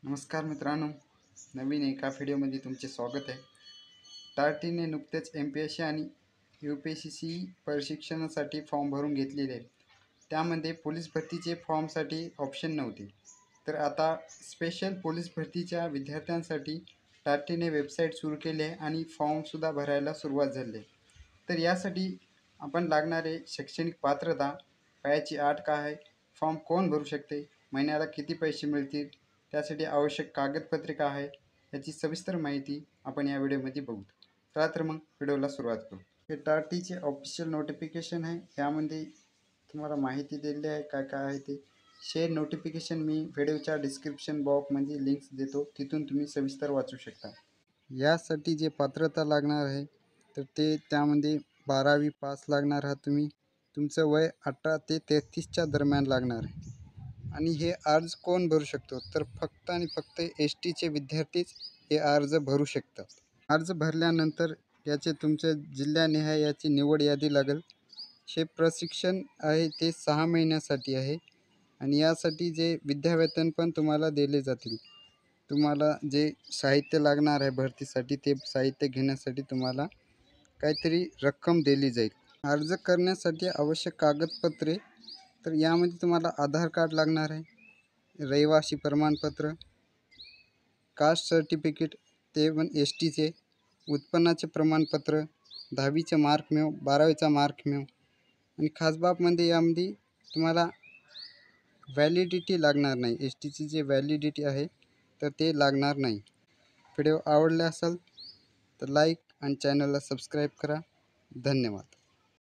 नमस्कार मित्रांनो, नवीन एका व्हिडिओमध्ये तुमचे स्वागत आहे. टार्टीने नुकतेच MPSC आणि UPSC प्रशिक्षणासाठी फॉर्म भरून घेतलेले आहेत. त्यामध्ये पोलीस भरतीचे फॉर्मसाठी ऑप्शन नव्हते. तर आता स्पेशल पोलीस भरतीच्या विद्यार्थ्यांसाठी टार्टीने वेबसाईट सुरू केली आहे आणि फॉर्मसुद्धा भरायला सुरुवात झाली आहे. तर यासाठी आपण लागणारे शैक्षणिक पात्रता, वयाची अट काय आहे, फॉर्म कोण भरू शकते, महिन्याला किती पैसे मिळतील, त्यासाठी आवश्यक कागदपत्रे काय आहे, याची सविस्तर माहिती आपण या व्हिडिओमध्ये बघू. चला तर मग व्हिडिओला सुरुवात करू. हे टार्टीचे ऑफिशियल नोटिफिकेशन आहे. यामध्ये तुम्हाला माहिती दिलेली आहे काय काय आहे ते. शेअर नोटिफिकेशन मी व्हिडिओच्या डिस्क्रिप्शन बॉक्समध्ये लिंक्स देतो, तिथून तुम्ही सविस्तर वाचू शकता. यासाठी जे पात्रता लागणार आहे तर ते त्यामध्ये 12वी पास लागणार आहात तुम्ही. तुमचं वय 18 ते 33च्या दरम्यान लागणार आहे. आणि हे अर्ज कोण भरू शकतो तर फक्त आणि फक्त STचे विद्यार्थीच हे अर्ज भरू शकतात. अर्ज भरल्यानंतर याचे तुमच्या जिल्ह्यानिहाय याची निवड यादी लागेल. हे प्रशिक्षण आहे ते 6 महिन्यासाठी आहे आणि यासाठी जे विद्यावेतन पण तुम्हाला दिले जातील. तुम्हाला जे साहित्य लागणार आहे भरतीसाठी ते साहित्य घेण्यासाठी तुम्हाला काहीतरी रक्कम दिली जाईल. अर्ज करण्यासाठी आवश्यक कागदपत्रे तर यामध्ये तुम्हाला आधार कार्ड लागणार आहे, रहिवासी प्रमाणपत्र, कास्ट सर्टिफिकेट ते पण STचे, उत्पन्नाचे प्रमाणपत्र, 10वीचे मार्क मिळव, 12वीचा मार्क मिळव आणि खास बाबमध्ये यामध्ये तुम्हाला व्हॅलिडिटी लागणार नाही. STची जे व्हॅलिडिटी आहे तर ते लागणार नाही. व्हिडिओ आवडला असेल तर लाईक आणि चॅनलला सबस्क्राईब करा. धन्यवाद.